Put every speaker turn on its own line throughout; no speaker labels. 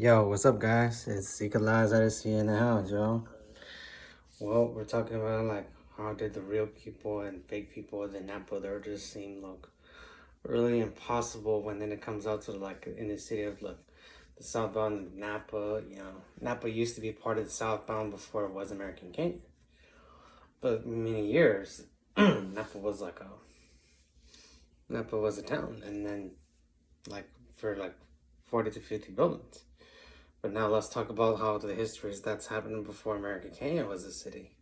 Yo, what's up, guys? It's Equalize Odyssey in the house, yo. Well, we're talking about like how did the real people and fake people in Napa there just seem like really impossible when then it comes out to like in the city of like the southbound of Napa. Napa used to be part of the southbound before it was American Canyon, but many years Napa was a town, and then like for like 40 to 50 buildings. But now let's talk about how the histories that's happening before American Canyon was a city.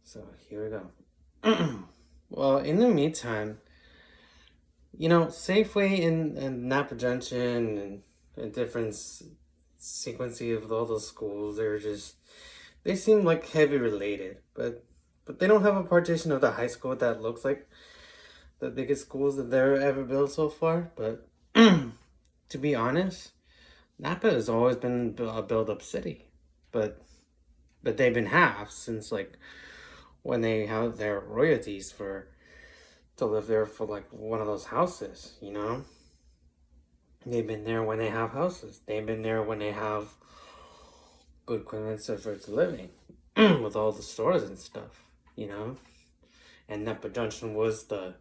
So here we go. Well, in the meantime, Safeway and Napa Junction and different sequencing of all those schools, they seem like heavy related, but they don't have a partition of the high school that looks like the biggest schools that they're ever built so far. But to be honest, Napa has always been a build-up city, but they've been half since like when they have their royalties for to live there for like one of those houses. They've been there when they have houses. They've been there when they have good equipment for living with all the stores and stuff. And Napa Junction was the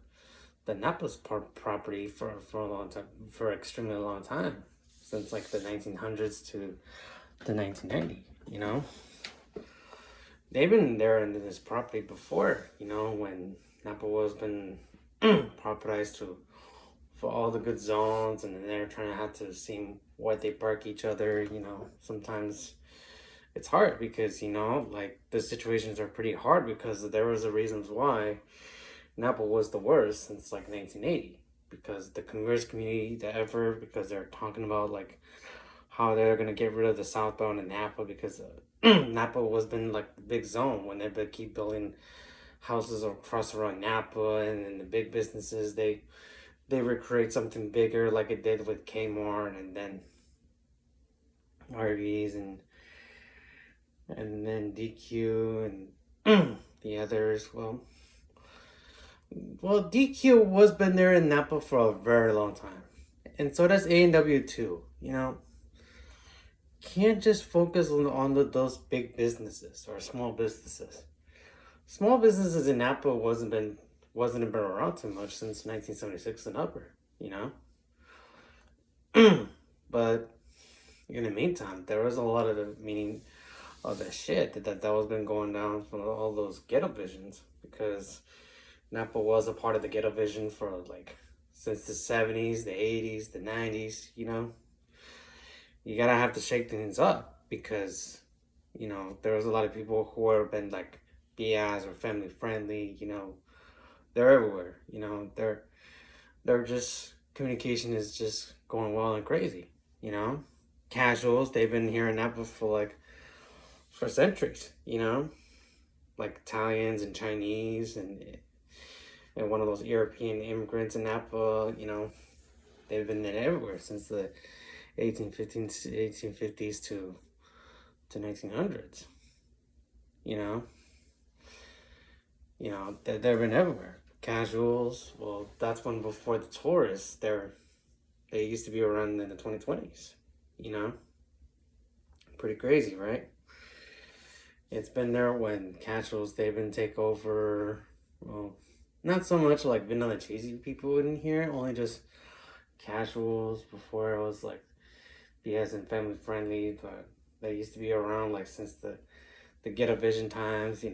Napa's property for a long time, for extremely long time, since like the 1900s to the 1990. They've been there in this property before. When Napa was been propertized to for all the good zones, and then they're trying to have to see what they park each other. Sometimes it's hard because like the situations are pretty hard because there was a reasons why Napa was the worst since like 1980, because the converse community because they're talking about like how they're gonna get rid of the southbound in Napa because Napa was been like the big zone when they keep building houses across around Napa, and then the big businesses they recreate something bigger like it did with Kmart and then Arby's and then DQ and the others. Well, DQ was been there in Napa for a very long time, and so does A&W too. Can't just focus on those big businesses or small businesses. Small businesses in Napa wasn't been around too much since 1976 and upper. You know, but in the meantime, there was a lot of the meaning of the shit that was been going down from all those ghetto visions, because Napa was a part of the ghetto vision for like since the 70s, the 80s, the 90s. You gotta have to shake things up because there was a lot of people who have been like BIs or family friendly. They're everywhere. They're just communication is just going wild and crazy. Casuals, they've been here in Napa for centuries. Like Italians and Chinese and one of those European immigrants in Napa. They've been there everywhere since the 1850s to 1900s. They've been everywhere. Casuals, well, that's when before the tourists, they used to be around in the 2020s. You know, pretty crazy, right? It's been there when casuals they've been take over. Well, not so much like vanilla cheesy people in here, only just casuals before it was like BS and family friendly, but they used to be around like since the Ghetto Vision times.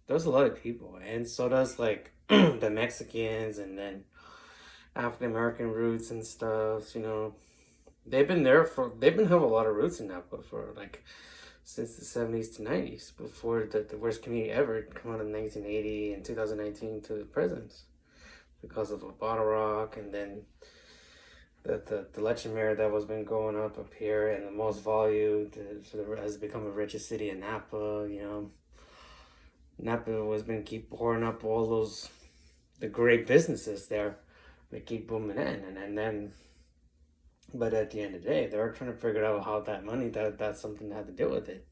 There's a lot of people, and so does like the Mexicans and then African American roots and stuff. They've been have a lot of roots in Napa for like since the 70s to 90s, before the worst community ever come out in 1980 and 2019 to the present, because of a bottle rock, and then the legendary that was been going up here, and the most valued has become the richest city in Napa. Napa was been keep pouring up all those the great businesses there. They keep booming in, and then but at the end of the day, they're trying to figure out how that money that's something that had to do with it.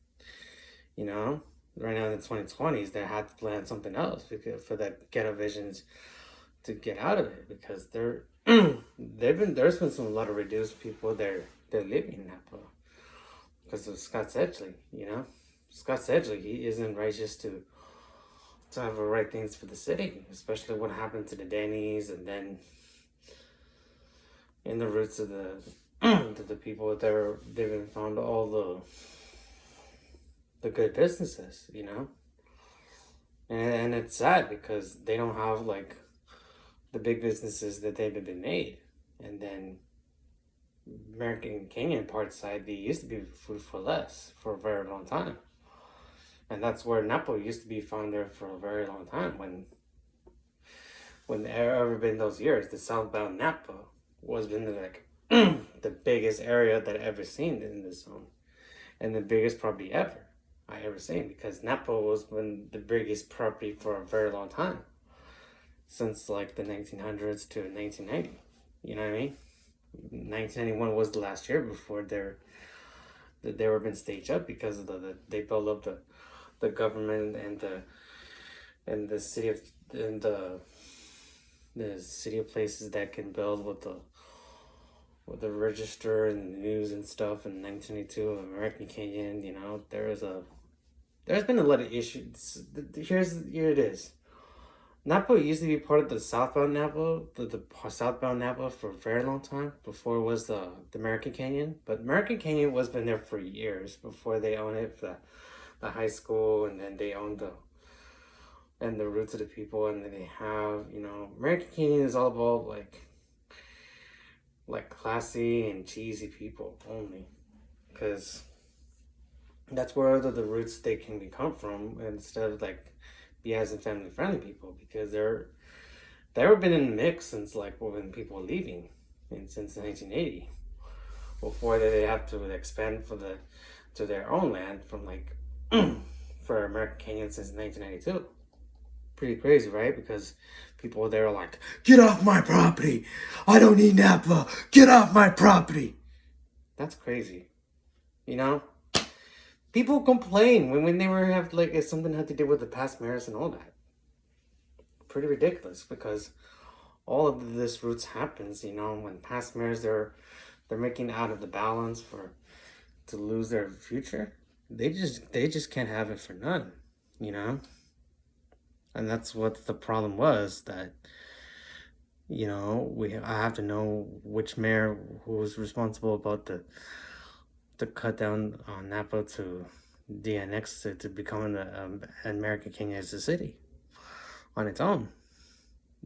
Right now in the 2020s, they had to plan something else because for the ghetto visions to get out of it because there's been some a lot of reduced people they're living in Napa because of Scott Sedgley, you know. Scott Sedgley, he isn't righteous to have the right things for the city, especially what happened to the Denny's and then in the roots of the to the people there they've been found all the good businesses, you know. And it's sad because they don't have like the big businesses that they've been made. And then American Canyon part side, they used to be food for less for a very long time. And that's where Napa used to be found there for a very long time. When there ever been those years, the southbound Napa was been like the biggest area that I ever seen in this zone. And the biggest property ever I ever seen because Napa was been the biggest property for a very long time. Since like the 1900s to 1990. You know what I mean? 1991 was the last year before they were been staged up because of they built up the government and the city of and the city of places that can build with the register and the news and stuff in 1982 of American Canyon. You know, there's been a lot of issues. Here it is. Napa used to be part of the southbound Napa, the southbound Napa for a very long time before it was the American Canyon. But American Canyon was been there for years before they owned it for the high school, and then they owned the roots of the people, and then they have, you know, American Canyon is all about like classy and cheesy people only, because that's where the roots they can come from instead of like BS and family friendly people, because they've been in the mix since like when people were leaving since 1980 before they have to expand to their own land from like for American Canyon since 1992. Pretty crazy, right? Because people there are like, get off my property, I don't need Napa, get off my property. That's crazy, you know. People complain when they were have like if something had to do with the past mayors and all that. Pretty ridiculous because all of this roots happens, you know, when past mayors they're making out of the balance to lose their future. They just can't have it for none, you know. And that's what the problem was, that you know I have to know which mayor who was responsible about the cut down on Napa to DNX to becoming the American Canyon as a city on its own.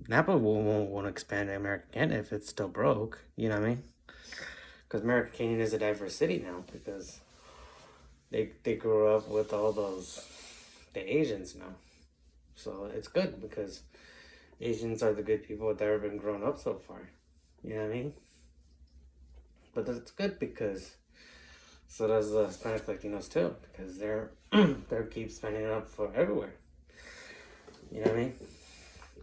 Napa won't expand American Canyon if it's still broke, you know what I mean? Because American Canyon is a diverse city now because they grew up with all the Asians now. So it's good because Asians are the good people that have been grown up so far, you know what I mean? But that's good because so does the Hispanic Latinos too, because they keep spending it up for everywhere. You know what I mean?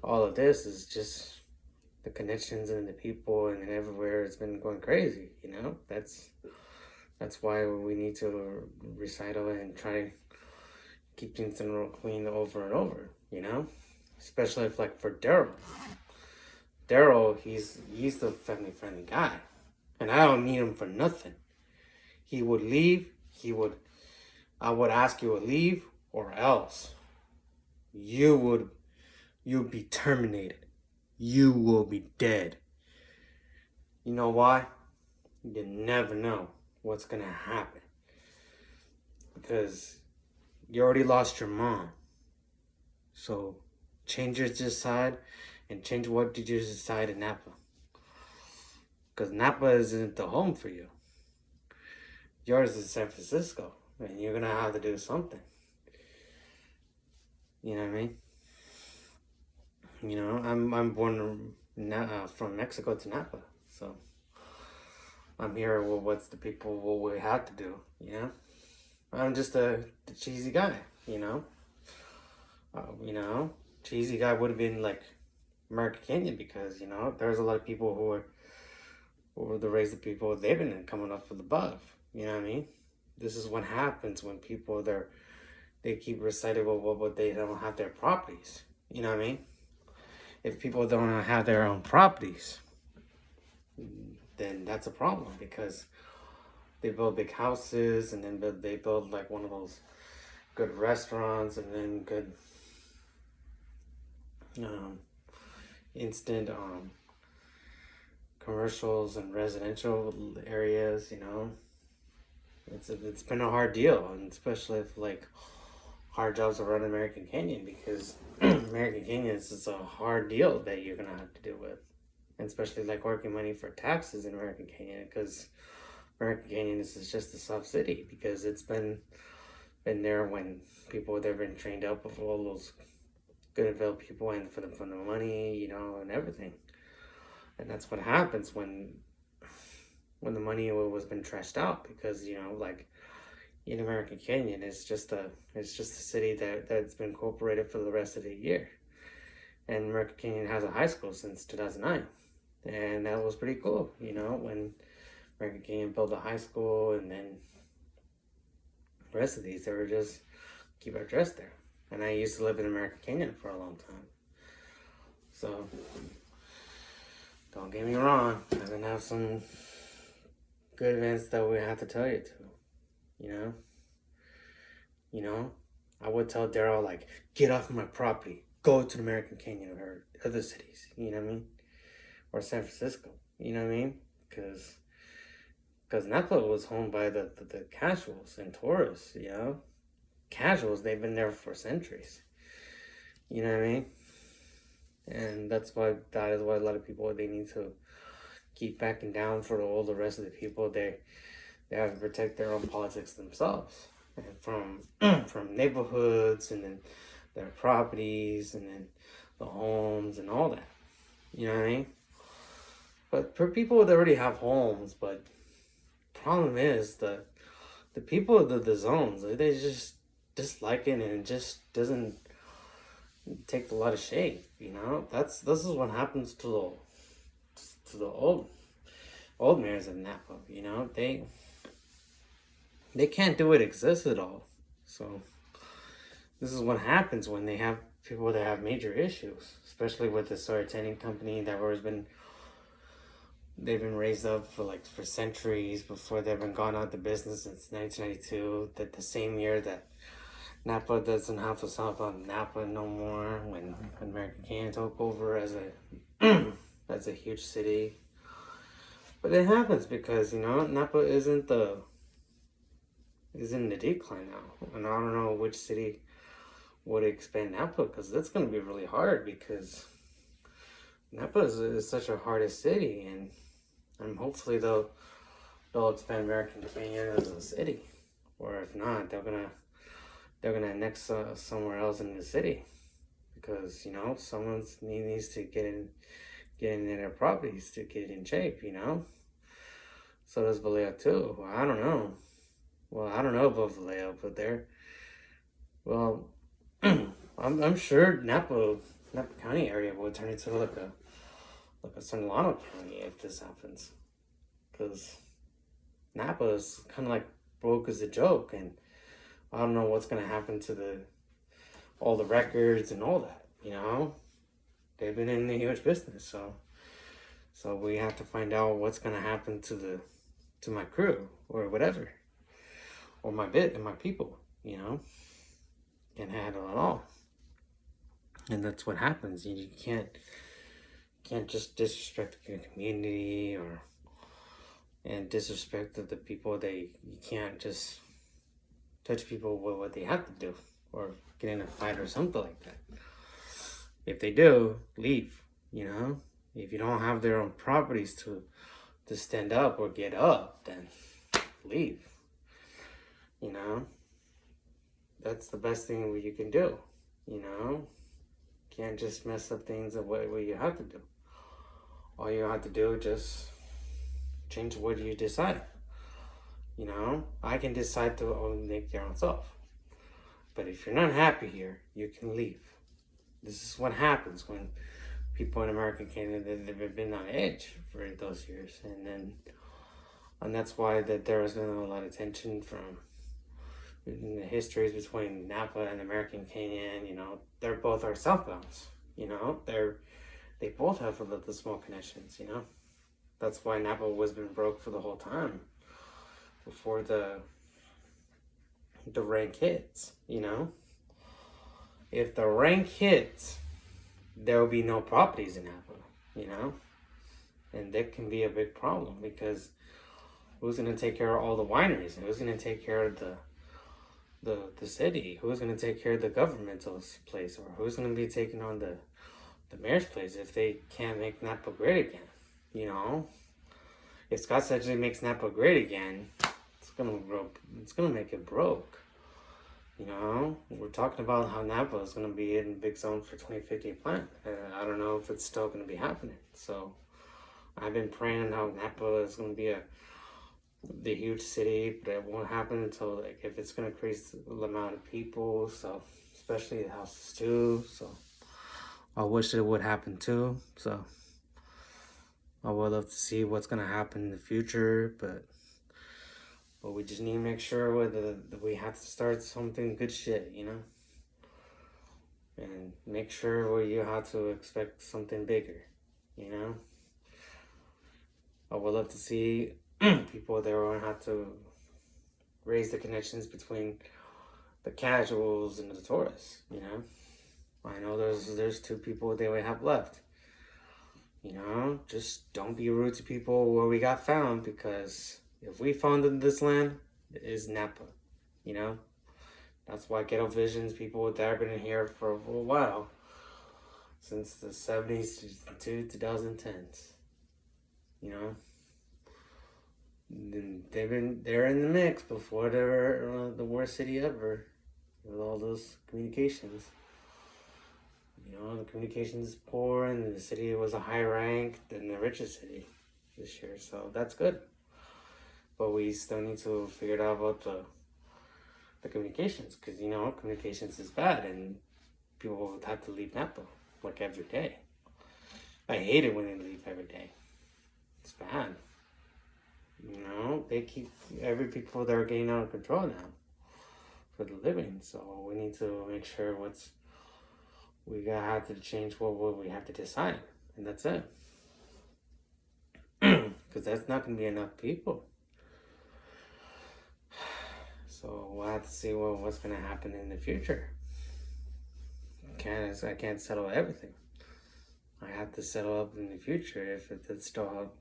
All of this is just the connections and the people and everywhere. It's been going crazy. You know, that's why we need to recycle and try to keep things real clean over and over. You know, especially if like for Daryl, he's the family friendly guy, and I don't need him for nothing. He would leave. I would ask you to leave, or else you'd be terminated. You will be dead. You know why? You never know what's gonna happen because you already lost your mom. So change your side and change what did you decide in Napa, because Napa isn't the home for you. Yours is San Francisco, and you're gonna have to do something. You know what I mean? You know, I'm born from Mexico to Napa, so I'm here. Well, what's the people? What we have to do? You know, I'm just the cheesy guy. You know, cheesy guy would have been like American Canyon because you know there's a lot of people who were the race of people they've been coming up from above. You know what I mean? This is what happens when people they keep reciting but they don't have their properties. You know what I mean? if people don't have their own properties, then that's a problem because they build big houses and then they build like one of those good restaurants and then good um, instant commercials and residential areas. It's been a hard deal, and especially if like hard jobs around American Canyon because American Canyon is a hard deal that you're gonna have to deal with, and especially like working money for taxes in American Canyon because American Canyon is just a soft city because it's been there when people they've been trained up with all those good developed people and for the money, and everything. And that's what happens when the money was been trashed out because like in American Canyon it's just a city that's been incorporated for the rest of the year. And American Canyon has a high school since 2009. And that was pretty cool, when American Canyon built a high school and then the rest of these they were just keep our dress there. And I used to live in American Canyon for a long time. So don't get me wrong, I'm gonna have some good events that we have to tell you to. I would tell Daryl like, get off my property, go to the American Canyon or other cities, you know what I mean? Or San Francisco, you know what I mean? Because Napa was home by the casuals and tourists, Casuals, they've been there for centuries. You know what I mean? And that is why a lot of people, they need to keep backing down for all the rest of the people. They have to protect their own politics themselves. And from neighborhoods and then their properties and then the homes and all that. You know what I mean? But for people that already have homes, but problem is the people of the zones, they just dislike it and it just doesn't take a lot of shape, This is what happens to the old mayors of Napa, they can't do it exist at all. So this is what happens when they have people that have major issues, especially with the soy tanning company that they've been raised up for centuries before they've been gone out of business since 1992. That the same year that Napa doesn't have to sell on Napa no more when American Canyon took over as a huge city. But it happens because Napa isn't in the decline now, and I don't know which city would expand Napa because that's going to be really hard because Napa is such a hardest city, and hopefully they'll expand American Canyon as a city, or if not, they're gonna annex somewhere else in the city because someone needs to get in their properties to get it in shape. So does Vallejo too. Well, I don't know. Well, I don't know about Vallejo, but I'm sure Napa County area will turn into like a San Solano County if this happens, because Napa is kind of like broke as a joke, and I don't know what's gonna happen to all the records and all that. They've been in the huge business, so we have to find out what's gonna happen to my crew or whatever, or my people. Can't handle it all, and that's what happens. You can't just disrespect your community and disrespect the people. You can't just touch people with what they have to do or get in a fight or something like that. If they do, leave. If you don't have their own properties to stand up or get up, then leave. That's the best thing you can do. Can't just mess up things the way you have to do. All you have to do is just change what you decide. I can decide to make your own self. But if you're not happy here, you can leave. This is what happens when people in American Canada, they've been on edge for those years. And that's why there has been a lot of tension from the histories between Napa and American Canyon. They're both our southbounds. They both have the small connections, you know? That's why Napa was been broke for the whole time before the rank hits, you know? If the rank hits, there will be no properties in Napa, you know? And that can be a big problem because who's going to take care of all the wineries? Who's going to take care of the city? Who's going to take care of the governmental place? Or who's going to be taking on the mayor's place if they can't make Napa great again? You know? If Scott actually makes Napa great again, it's gonna make it broke. You know, we're talking about how Napa is gonna be in big zone for 2050 plan. I don't know if it's still gonna be happening. So I've been praying how Napa is gonna be the huge city, but it won't happen until like if it's gonna increase the amount of people. So especially the houses too. So I wish it would happen too. So I would love to see what's gonna happen in the future, but we just need to make sure that we have to start something good shit, you know, and make sure you have to expect something bigger, you know. I would love to see people that won't have to raise the connections between the casuals and the tourists, you know. I know there's two people they would have left. You know, just don't be rude to people where we got found, because if we founded this land, it is Napa. You know, that's why Ghetto Visions people that have been here for a while, since the 70s to 2010s. You know, they're in the mix before they were the worst city ever with all those communications. You know, the communications is poor, and the city was a high rank than the richest city this year, so that's good. But we still need to figure it out about the communications, because you know communications is bad, and people would have to leave Napa like every day. I hate it when they leave every day. It's bad. You know, they keep every people that are getting out of control now for the living, so we need to make sure we gotta have to change what we have to decide, and that's it. Because that's not gonna be enough people. So we'll have to see what's gonna happen in the future. I can't settle everything. I have to settle up in the future if it's still help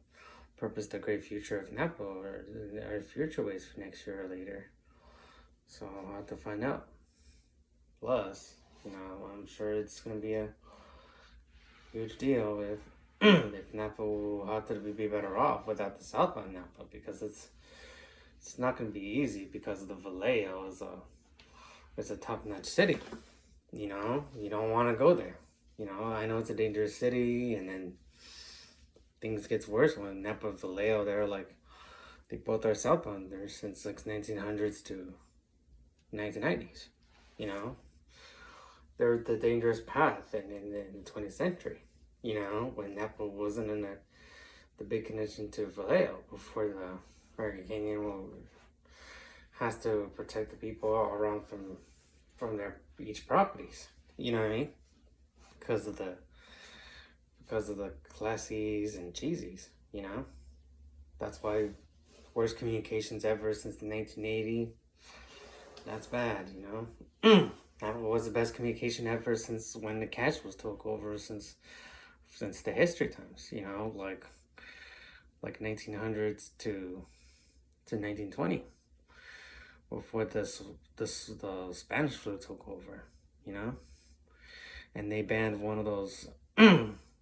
purpose the great future of Napa or our future ways for next year or later. So I'll have to find out. Plus, you know, I'm sure it's gonna be a huge deal if if Napa will have to be better off without the southbound Napa, because it's not gonna be easy because of the Vallejo is a top-notch city. You know, you don't want to go there. You know, I know it's a dangerous city, and then things gets worse when Napa and Vallejo, they both are southbound there since like 1900s to 1990s. You know, they're the dangerous path in the 20th century. You know, when Napa wasn't in the big connection to Vallejo before the American Canyon has to protect the people around from their beach properties. You know what I mean? Because of the classies and cheesies, you know? That's why worst communications ever since the 1980. That's bad, you know? That was the best communication ever since when the cash was took over, since the history times, you know, like 1900s to 1920, before the Spanish flu took over, you know, and they banned one of those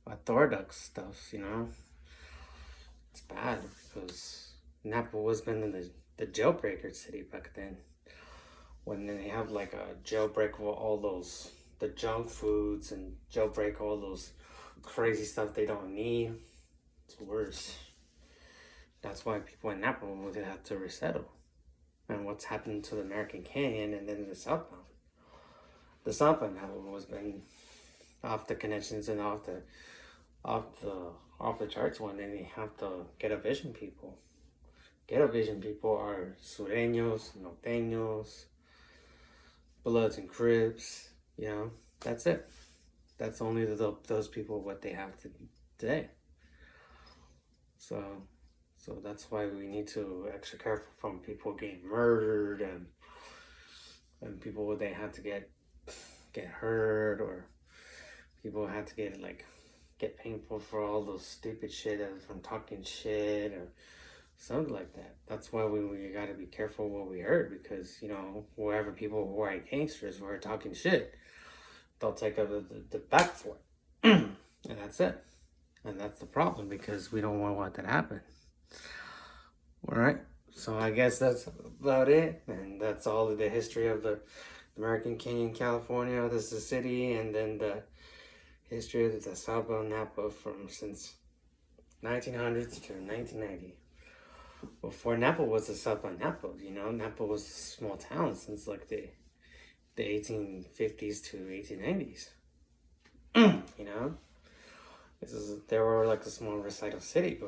orthodox stuffs, you know. It's bad because Napa was been the jailbreaker city back then. When they have like a jailbreak with all the junk foods and jailbreak all those crazy stuff they don't need, it's worse. That's why people in Napa would have to resettle. And what's happened to the American Canyon and then the southbound. The southbound Napa was been off the connections and off the charts one, and they have to Ghetto Vision people. Ghetto Vision people are Sureños, Norteños, Bloods and Crips, you know, that's it. That's only those people what they have today. So, so that's why we need to extra careful from people getting murdered and people they have to get hurt, or people have to get painful for all those stupid shit from talking shit or something like that. That's why we got to be careful what we heard, because whoever people who are gangsters who are talking shit, they'll take up the back for it. And that's it. And that's the problem, because we don't want that to happen. All right. So I guess that's about it. And that's all of the history of the American Canyon, California. This is the city. And then the history of the southbound Napa from since 1900s to 1990. Before Napa was the southbound Napa, Napa was a small town since like the 1850s to 1890s. They were like a small recital city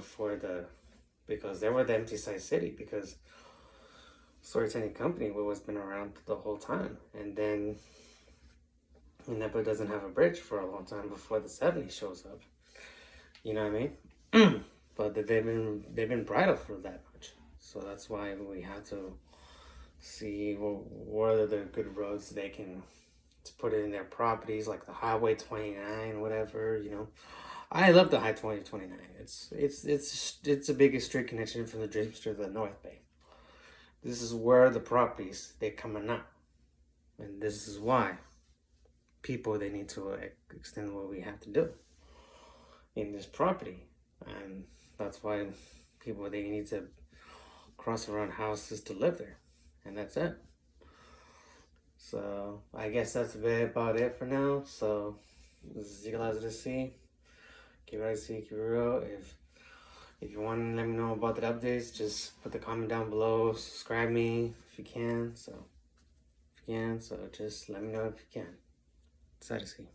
because they were the empty site city, because Storytelling Company was been around the whole time, and then Napa doesn't have a bridge for a long time before the 70s shows up. You know what I mean? But they've been bridled for that much, so that's why we have to see what are the good roads they can to put it in their properties, like the Highway 29, whatever. I love the Highway 29. It's the biggest street connection from the Drapes to the North Bay. This is where the properties they coming up, and this is why people they need to extend what we have to do in this property, and that's why people they need to cross around houses to live there, and that's it. So I guess that's about it for now. So this is Eagle to see. Keep it see, keep it real. If you want to let me know about the updates, just put the comment down below. Subscribe me if you can. So just let me know if you can. Excited to see.